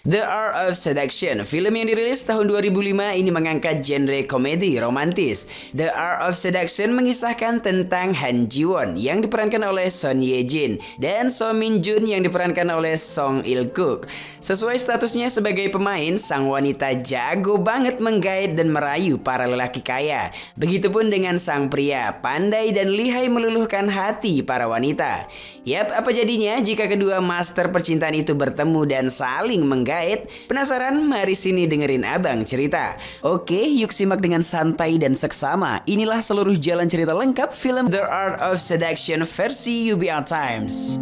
The Art of Seduction, film yang dirilis tahun 2005 ini mengangkat genre komedi romantis. The Art of Seduction mengisahkan tentang Han Ji Won yang diperankan oleh Son Ye Jin dan So Min Jun yang diperankan oleh Song Il Kuk. Sesuai statusnya sebagai pemain, sang wanita jago banget menggait dan merayu para lelaki kaya. Begitupun dengan sang pria, pandai dan lihai meluluhkan hati para wanita. Yap, apa jadinya jika kedua master percintaan itu bertemu dan saling menggait? Penasaran? Mari sini dengerin abang cerita. Oke, yuk simak dengan santai dan seksama. Inilah seluruh jalan cerita lengkap film The Art of Seduction versi UBR Times.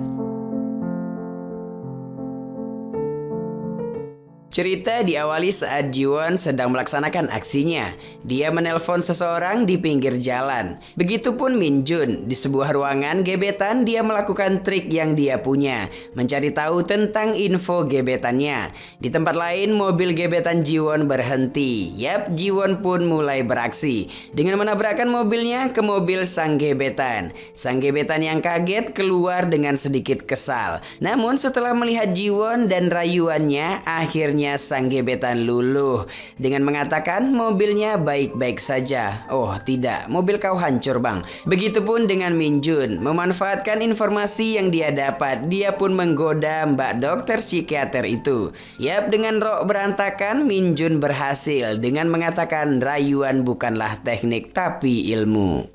Cerita diawali saat Ji Won sedang melaksanakan aksinya. Dia menelpon seseorang di pinggir jalan. Begitupun Min Jun. Di sebuah ruangan gebetan, dia melakukan trik yang dia punya, mencari tahu tentang info gebetannya. Di tempat lain, mobil gebetan Ji Won berhenti. Yap, Ji Won pun mulai beraksi dengan menabrakkan mobilnya ke mobil sang gebetan. Sang gebetan yang kaget keluar dengan sedikit kesal. Namun setelah melihat Ji Won dan rayuannya, akhirnya sang gebetan luluh dengan mengatakan mobilnya baik-baik saja. Oh tidak, mobil kau hancur bang. Begitupun dengan Min Jun. Memanfaatkan informasi yang dia dapat, dia pun menggoda mbak dokter psikiater itu. Yap, dengan rok berantakan, Min Jun berhasil dengan mengatakan rayuan bukanlah teknik tapi ilmu.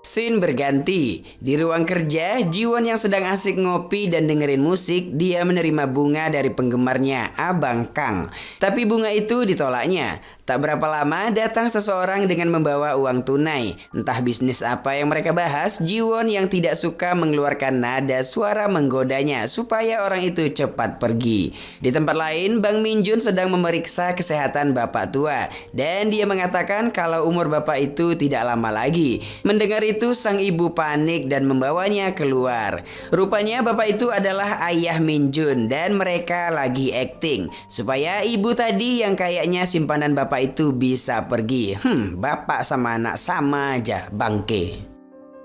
Scene berganti. Di ruang kerja, Ji Won yang sedang asik ngopi dan dengerin musik, dia menerima bunga dari penggemarnya, Abang Kang. Tapi bunga itu ditolaknya. Tak berapa lama datang seseorang dengan membawa uang tunai. Entah bisnis apa yang mereka bahas, Ji Won yang tidak suka mengeluarkan nada suara menggodanya supaya orang itu cepat pergi. Di tempat lain, Bang Min Jun sedang memeriksa kesehatan bapak tua. Dan dia mengatakan kalau umur bapak itu tidak lama lagi. Mendengar itu sang ibu panik dan membawanya keluar. Rupanya bapak itu adalah ayah Min Jun dan mereka lagi acting supaya ibu tadi yang kayaknya simpanan bapak itu bisa pergi. Bapak sama anak sama aja, bangke.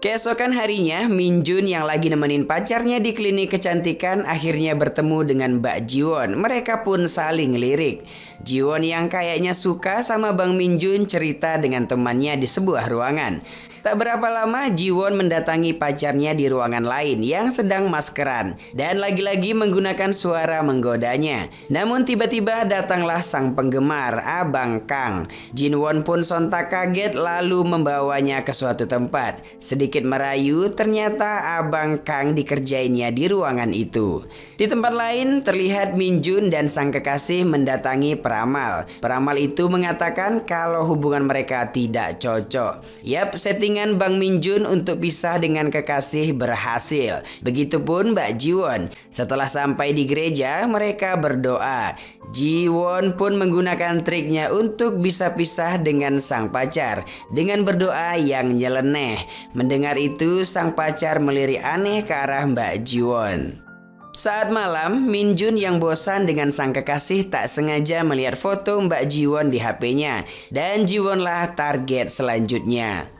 Keesokan harinya, Min Jun yang lagi nemenin pacarnya di klinik kecantikan akhirnya bertemu dengan Mbak Ji Won. Mereka pun saling lirik. Ji Won yang kayaknya suka sama Bang Min Jun cerita dengan temannya di sebuah ruangan. Tak berapa lama Ji Won mendatangi pacarnya di ruangan lain yang sedang maskeran dan lagi-lagi menggunakan suara menggodanya. Namun tiba-tiba datanglah sang penggemar, Abang Kang. Jin Won pun sontak kaget lalu membawanya ke suatu tempat. Sedikit merayu, ternyata Abang Kang dikerjainnya di ruangan itu. Di tempat lain terlihat Min Jun dan sang kekasih mendatangi peramal. Peramal itu mengatakan kalau hubungan mereka tidak cocok. Yap, settingan Bang Min Jun untuk pisah dengan kekasih berhasil. Begitupun Mbak Ji Won. Setelah sampai di gereja, mereka berdoa. Ji Won pun menggunakan triknya untuk bisa pisah dengan sang pacar dengan berdoa yang nyeleneh. Mendengar itu, sang pacar melirik aneh ke arah Mbak Ji Won. Saat malam, Min Jun yang bosan dengan sang kekasih tak sengaja melihat foto Mbak Ji Won di HP-nya. Dan Ji Won lah target selanjutnya.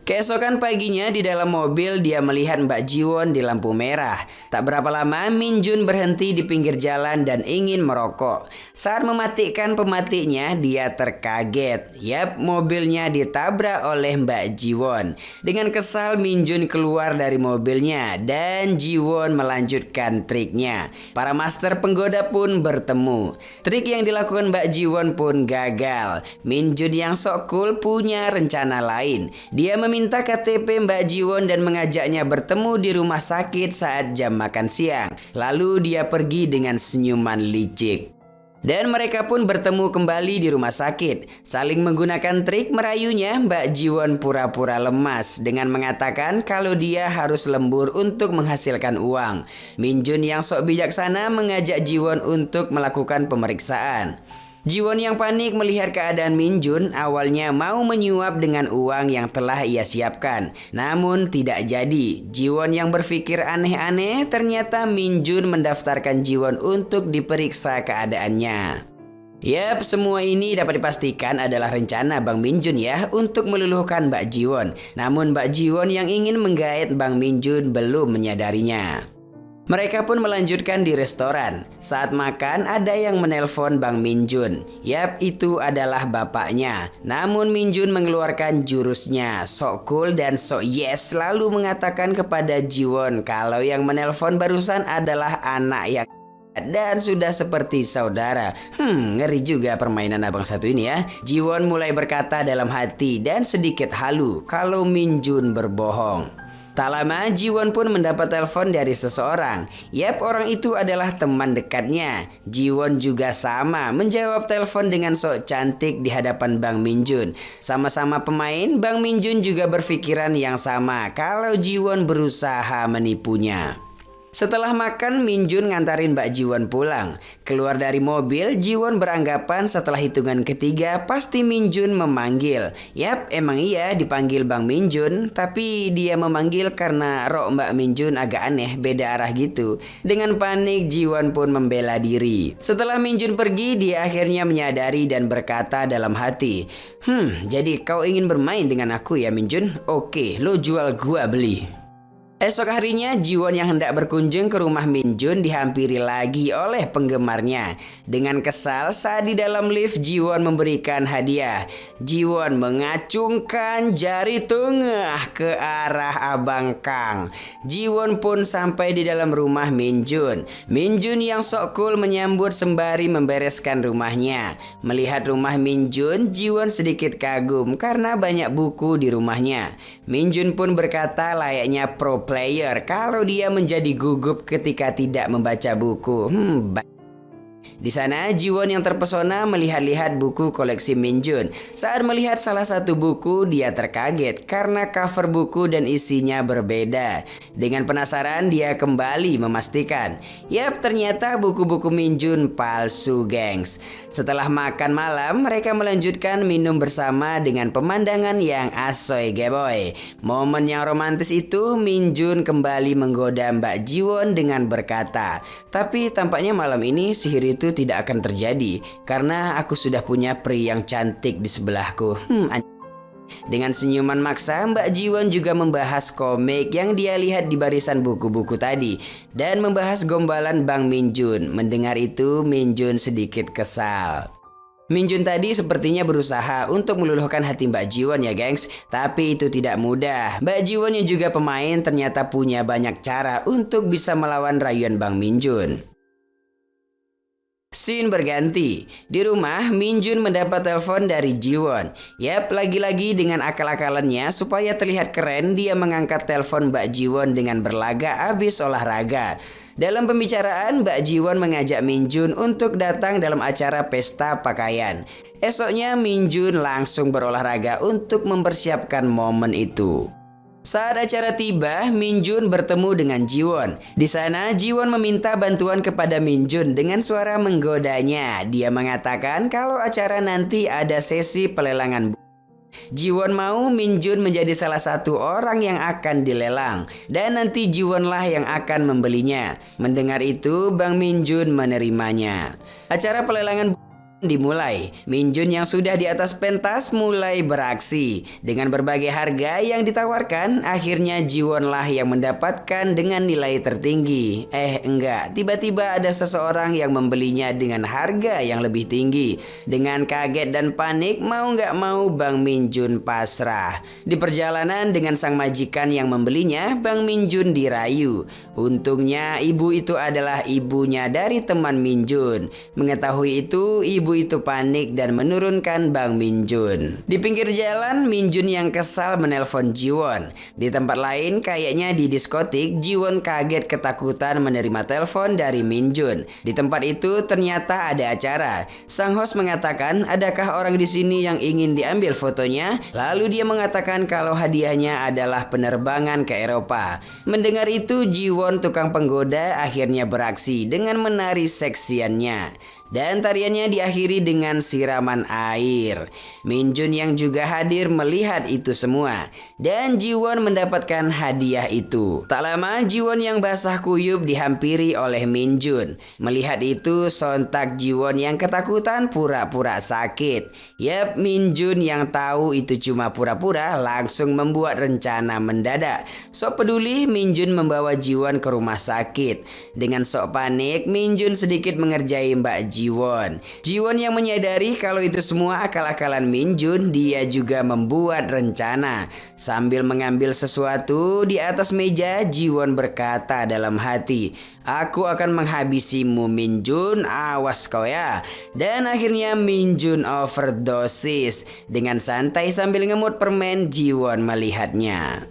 Keesokan paginya di dalam mobil dia melihat Mbak Ji Won di lampu merah. Tak berapa lama Min Jun berhenti di pinggir jalan dan ingin merokok. Saat mematikan pematinya dia terkaget. Yap, mobilnya ditabrak oleh Mbak Ji Won. Dengan kesal Min Jun keluar dari mobilnya dan Ji Won melanjutkan triknya. Para master penggoda pun bertemu. Trik yang dilakukan Mbak Ji Won pun gagal. Min Jun yang sok cool punya rencana lain. Dia meminta KTP Mbak Ji Won dan mengajaknya bertemu di rumah sakit saat jam makan siang. Lalu dia pergi dengan senyuman licik. Dan mereka pun bertemu kembali di rumah sakit. Saling menggunakan trik merayunya, Mbak Ji Won pura-pura lemas dengan mengatakan kalau dia harus lembur untuk menghasilkan uang. Min Jun yang sok bijaksana mengajak Ji Won untuk melakukan pemeriksaan. Ji Won yang panik melihat keadaan Min Jun awalnya mau menyuap dengan uang yang telah ia siapkan. Namun tidak jadi. Ji Won yang berpikir aneh-aneh, ternyata Min Jun mendaftarkan Ji Won untuk diperiksa keadaannya. Yap, semua ini dapat dipastikan adalah rencana Bang Min Jun ya untuk meluluhkan Mbak Ji Won. Namun Mbak Ji Won yang ingin menggait Bang Min Jun belum menyadarinya. Mereka pun melanjutkan di restoran. Saat makan ada yang menelpon Bang Min Jun. Yap, itu adalah bapaknya. Namun Min Jun mengeluarkan jurusnya, sok cool dan sok yes, lalu mengatakan kepada Jiwon kalau yang menelpon barusan adalah anak yang dan sudah seperti saudara. Ngeri juga permainan abang satu ini ya. Jiwon mulai berkata dalam hati dan sedikit halu kalau Min Jun berbohong. Tak lama Jiwon pun mendapat telepon dari seseorang. Yap, orang itu adalah teman dekatnya. Jiwon juga sama menjawab telepon dengan sok cantik di hadapan Bang Min Jun. Sama-sama pemain, Bang Min Jun juga berpikiran yang sama kalau Jiwon berusaha menipunya. Setelah makan, Min Jun ngantarin Mbak Jiwon pulang. Keluar dari mobil, Jiwon beranggapan setelah hitungan ketiga pasti Min Jun memanggil. Yap, emang iya dipanggil Bang Min Jun, tapi dia memanggil karena rok Mbak Min Jun agak aneh, beda arah gitu. Dengan panik, Jiwon pun membela diri. Setelah Min Jun pergi, dia akhirnya menyadari dan berkata dalam hati, jadi kau ingin bermain dengan aku ya Min Jun? Oke, lo jual gua beli. Esok harinya, Jiwon yang hendak berkunjung ke rumah Min Jun dihampiri lagi oleh penggemarnya. Dengan kesal saat di dalam lift, Jiwon memberikan hadiah. Jiwon mengacungkan jari tengah ke arah Abang Kang. Jiwon pun sampai di dalam rumah Min Jun. Min Jun yang sok cool menyambut sembari membereskan rumahnya. Melihat rumah Min Jun, Jiwon sedikit kagum karena banyak buku di rumahnya. Min Jun pun berkata layaknya pro player kalau dia menjadi gugup ketika tidak membaca buku. Di sana Jiwon yang terpesona melihat-lihat buku koleksi Min Jun. Saat melihat salah satu buku, dia terkaget karena cover buku dan isinya berbeda. Dengan penasaran, dia kembali memastikan. Yap, ternyata buku-buku Min Jun palsu, gengs. Setelah makan malam, mereka melanjutkan minum bersama dengan pemandangan yang asoy geboy. Momen yang romantis itu, Min Jun kembali menggoda Mbak Jiwon dengan berkata, tapi tampaknya malam ini sihir itu tidak akan terjadi karena aku sudah punya peri yang cantik di sebelahku. Dengan senyuman maksa, Mbak Jiwon juga membahas komik yang dia lihat di barisan buku-buku tadi dan membahas gombalan Bang Min Jun. Mendengar itu, Min Jun sedikit kesal. Min Jun tadi sepertinya berusaha untuk meluluhkan hati Mbak Jiwon ya gengs, tapi itu tidak mudah. Mbak Jiwon yang juga pemain ternyata punya banyak cara untuk bisa melawan rayuan Bang Min Jun. Scene berganti. Di rumah, Min Jun mendapat telepon dari Jiwon. Yap, lagi-lagi dengan akal-akalannya supaya terlihat keren, dia mengangkat telepon Mbak Jiwon dengan berlaga abis olahraga. Dalam pembicaraan, Mbak Jiwon mengajak Min Jun untuk datang dalam acara pesta pakaian. Esoknya, Min Jun langsung berolahraga untuk mempersiapkan momen itu. Saat acara tiba, Min Jun bertemu dengan Jiwon. Di sana, Jiwon meminta bantuan kepada Min Jun dengan suara menggodanya. Dia mengatakan kalau acara nanti ada sesi pelelangan. Jiwon mau Min Jun menjadi salah satu orang yang akan dilelang dan nanti Jiwonlah yang akan membelinya. Mendengar itu, Bang Min Jun menerimanya. Acara pelelangan dimulai. Min Jun yang sudah di atas pentas mulai beraksi. Dengan berbagai harga yang ditawarkan, akhirnya Jiwonlah yang mendapatkan dengan nilai tertinggi. Enggak, tiba-tiba ada seseorang yang membelinya dengan harga yang lebih tinggi. Dengan kaget dan panik, mau nggak mau Bang Min Jun pasrah. Di perjalanan dengan sang majikan yang membelinya, Bang Min Jun dirayu. Untungnya ibu itu adalah ibunya dari teman Min Jun. Mengetahui itu, ibu itu panik dan menurunkan Bang Min Jun. Di pinggir jalan, Min Jun yang kesal menelpon Jiwon. Di tempat lain, kayaknya di diskotik, Jiwon kaget ketakutan menerima telepon dari Min Jun. Di tempat itu ternyata ada acara. Sang host mengatakan, adakah orang di sini yang ingin diambil fotonya? Lalu dia mengatakan kalau hadiahnya adalah penerbangan ke Eropa. Mendengar itu, Jiwon tukang penggoda akhirnya beraksi dengan menari seksiannya. dan tariannya diakhiri dengan siraman air. Minjun yang juga hadir melihat itu semua dan Jiwon mendapatkan hadiah itu. Tak lama Jiwon yang basah kuyup dihampiri oleh Minjun. Melihat itu sontak Jiwon yang ketakutan pura-pura sakit. Yap, Minjun yang tahu itu cuma pura-pura langsung membuat rencana mendadak. Sok peduli Minjun membawa Jiwon ke rumah sakit. Dengan sok panik Minjun sedikit mengerjai Mbak Jiwon. Jiwon yang menyadari kalau itu semua akal-akalan Minjun, dia juga membuat rencana. Sambil mengambil sesuatu di atas meja, Jiwon berkata dalam hati, "Aku akan menghabisimu Minjun, awas kau ya." Dan akhirnya Minjun overdosis. Dengan santai sambil ngemut permen, Jiwon melihatnya.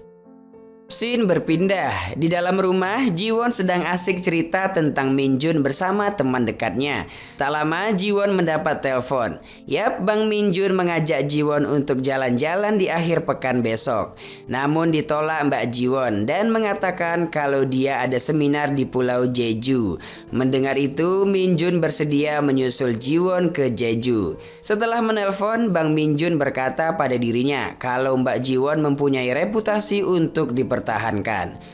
Scene berpindah. Di dalam rumah, Jiwon sedang asik cerita tentang Minjun bersama teman dekatnya. Tak lama Jiwon mendapat telepon. Yap, Bang Minjun mengajak Jiwon untuk jalan-jalan di akhir pekan besok. Namun ditolak Mbak Jiwon dan mengatakan kalau dia ada seminar di Pulau Jeju. Mendengar itu, Minjun bersedia menyusul Jiwon ke Jeju. Setelah menelpon, Bang Minjun berkata pada dirinya kalau Mbak Jiwon mempunyai reputasi untuk dipertahankan.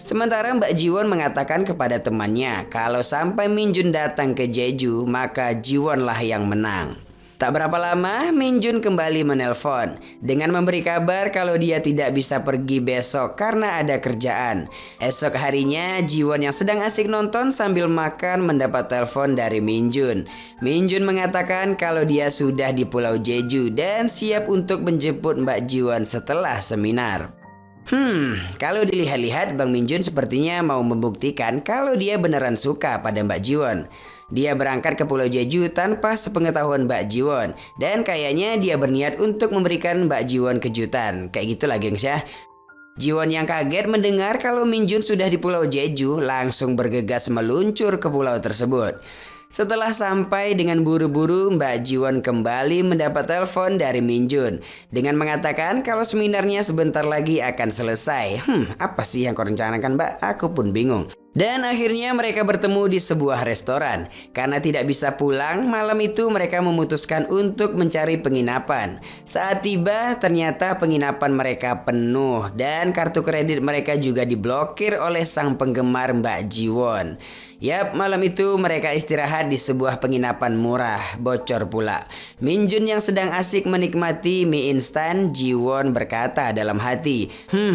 Sementara Mbak Jiwon mengatakan kepada temannya kalau sampai Minjun datang ke Jeju, maka Jiwonlah yang menang. Tak berapa lama Minjun kembali menelpon dengan memberi kabar kalau dia tidak bisa pergi besok karena ada kerjaan. Esok harinya Jiwon yang sedang asik nonton sambil makan mendapat telepon dari Minjun. Minjun mengatakan kalau dia sudah di Pulau Jeju dan siap untuk menjemput Mbak Jiwon setelah seminar. Kalau dilihat-lihat Bang Minjun sepertinya mau membuktikan kalau dia beneran suka pada Mbak Jiwon. Dia berangkat ke Pulau Jeju tanpa sepengetahuan Mbak Jiwon. Dan kayaknya dia berniat untuk memberikan Mbak Jiwon kejutan. Kayak gitulah gengs ya. Jiwon yang kaget mendengar kalau Minjun sudah di Pulau Jeju langsung bergegas meluncur ke pulau tersebut. Setelah sampai dengan buru-buru, Mbak Jiwon kembali mendapat telepon dari Minjun dengan mengatakan kalau seminarnya sebentar lagi akan selesai. Apa sih yang kau rencanakan, Mbak? Aku pun bingung. Dan akhirnya mereka bertemu di sebuah restoran. Karena tidak bisa pulang, malam itu mereka memutuskan untuk mencari penginapan. Saat tiba, ternyata penginapan mereka penuh dan kartu kredit mereka juga diblokir oleh sang penggemar Mbak Jiwon. Yap, malam itu mereka istirahat di sebuah penginapan murah, bocor pula. Minjun yang sedang asik menikmati mie instan, Jiwon berkata dalam hati,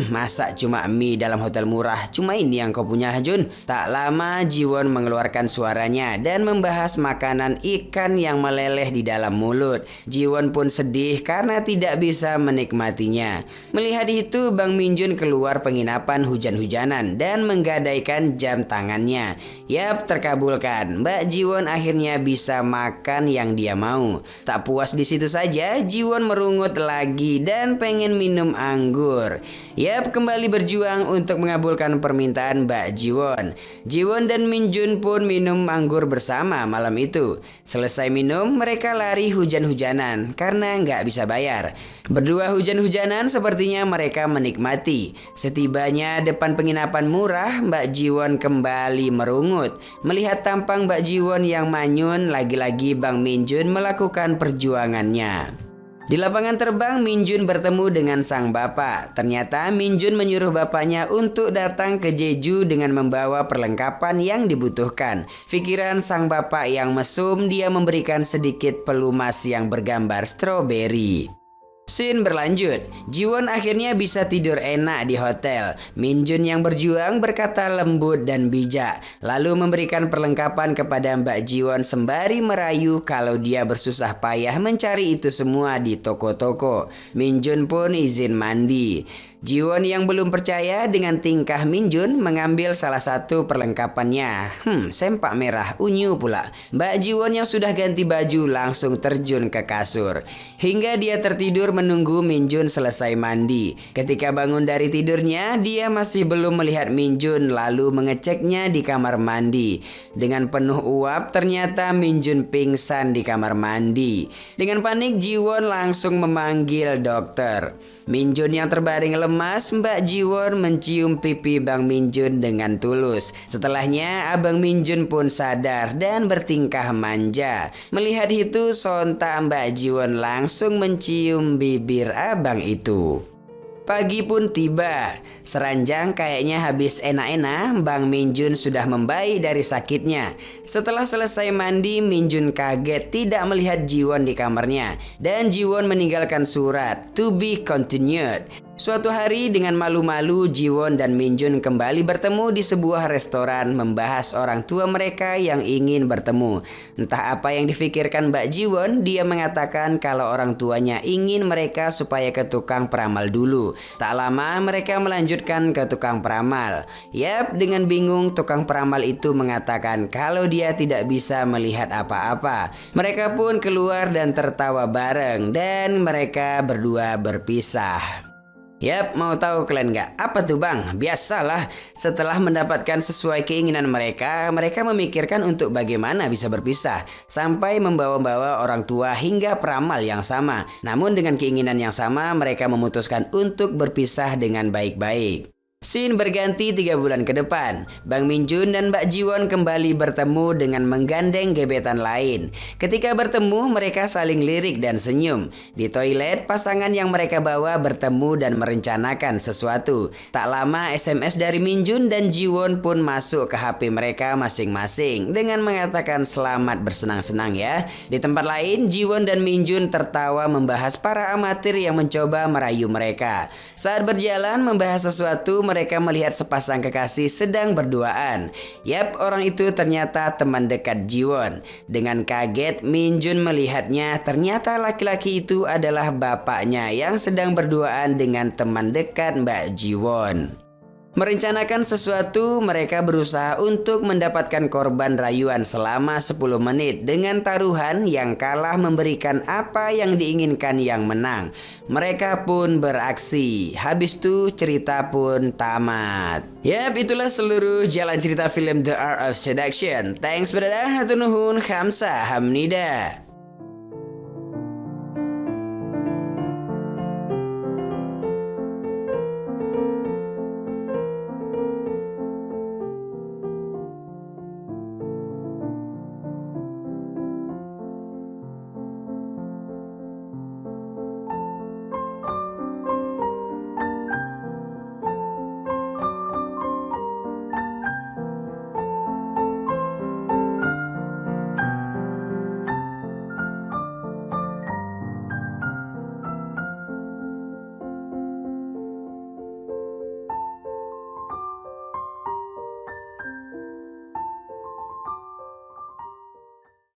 masa cuma mie dalam hotel murah, cuma ini yang kau punya Jun? Tak lama Jiwon mengeluarkan suaranya dan membahas makanan ikan yang meleleh di dalam mulut. Jiwon pun sedih karena tidak bisa menikmatinya. Melihat itu, Bang Minjun keluar penginapan hujan-hujanan dan menggadaikan jam tangannya. Yap, terkabulkan. Mbak Jiwon akhirnya bisa makan yang dia mau. Tak puas di situ saja, Jiwon merungut lagi dan pengen minum anggur. Yap, kembali berjuang untuk mengabulkan permintaan Mbak Jiwon. Jiwon dan Minjun pun minum anggur bersama malam itu. Selesai minum, mereka lari hujan-hujanan karena nggak bisa bayar. Berdua hujan-hujanan sepertinya mereka menikmati. Setibanya depan penginapan murah, Mbak Jiwon kembali merungut. Melihat tampang Mbak Jiwon yang manyun, lagi-lagi Bang Minjun melakukan perjuangannya. Di lapangan terbang, Minjun bertemu dengan sang bapak. Ternyata Minjun menyuruh bapaknya untuk datang ke Jeju dengan membawa perlengkapan yang dibutuhkan. Pikiran sang bapak yang mesum, dia memberikan sedikit pelumas yang bergambar stroberi. Scene berlanjut. Jiwon akhirnya bisa tidur enak di hotel. Minjun yang berjuang berkata lembut dan bijak, lalu memberikan perlengkapan kepada Mbak Jiwon sembari merayu kalau dia bersusah payah mencari itu semua di toko-toko. Minjun pun izin mandi. Jiwon yang belum percaya dengan tingkah Minjun mengambil salah satu perlengkapannya. Sempak merah unyu pula. Mbak Jiwon yang sudah ganti baju langsung terjun ke kasur. Hingga dia tertidur menunggu Minjun selesai mandi. Ketika bangun dari tidurnya, dia masih belum melihat Minjun lalu mengeceknya di kamar mandi. Dengan penuh uap, ternyata Minjun pingsan di kamar mandi. Dengan panik, Jiwon langsung memanggil dokter. Minjun yang terbaring lemah lemas, Mbak Jiwon mencium pipi Bang Minjun dengan tulus. Setelahnya Abang Minjun pun sadar dan bertingkah manja. Melihat itu sontak Mbak Jiwon langsung mencium bibir abang itu. Pagi pun tiba. Seranjang kayaknya habis enak-enak, Bang Minjun sudah membaik dari sakitnya. Setelah selesai mandi, Minjun kaget tidak melihat Jiwon di kamarnya. Dan Jiwon meninggalkan surat, "To be continued." Suatu hari dengan malu-malu, Jiwon dan Minjun kembali bertemu di sebuah restoran membahas orang tua mereka yang ingin bertemu. Entah apa yang difikirkan Mbak Jiwon, dia mengatakan kalau orang tuanya ingin mereka supaya ke tukang peramal dulu. Tak lama mereka melanjutkan ke tukang peramal. Yap, dengan bingung tukang peramal itu mengatakan kalau dia tidak bisa melihat apa-apa. Mereka pun keluar dan tertawa bareng dan mereka berdua berpisah. Yap, mau tahu kalian nggak? Apa tuh bang? Biasalah, setelah mendapatkan sesuai keinginan mereka, mereka memikirkan untuk bagaimana bisa berpisah. Sampai membawa-bawa orang tua hingga peramal yang sama. Namun dengan keinginan yang sama, mereka memutuskan untuk berpisah dengan baik-baik. Scene berganti 3 bulan ke depan. Bang Minjun dan Mbak Jiwon kembali bertemu dengan menggandeng gebetan lain. Ketika bertemu, mereka saling lirik dan senyum. Di toilet, pasangan yang mereka bawa bertemu dan merencanakan sesuatu. Tak lama, SMS dari Minjun dan Jiwon pun masuk ke HP mereka masing-masing dengan mengatakan selamat bersenang-senang ya. Di tempat lain, Jiwon dan Minjun tertawa membahas para amatir yang mencoba merayu mereka. Saat berjalan membahas sesuatu, mereka melihat sepasang kekasih sedang berduaan. Yap, orang itu ternyata teman dekat Jiwon. Dengan kaget, Minjun melihatnya ternyata laki-laki itu adalah bapaknya yang sedang berduaan dengan teman dekat Mbak Jiwon. Merencanakan sesuatu, mereka berusaha untuk mendapatkan korban rayuan selama 10 menit dengan taruhan yang kalah memberikan apa yang diinginkan yang menang. Mereka pun beraksi. Habis itu cerita pun tamat. Yap, itulah seluruh jalan cerita film The Art of Seduction. Thanks, berdadah, hatur nuhun, khamsa, hamnida.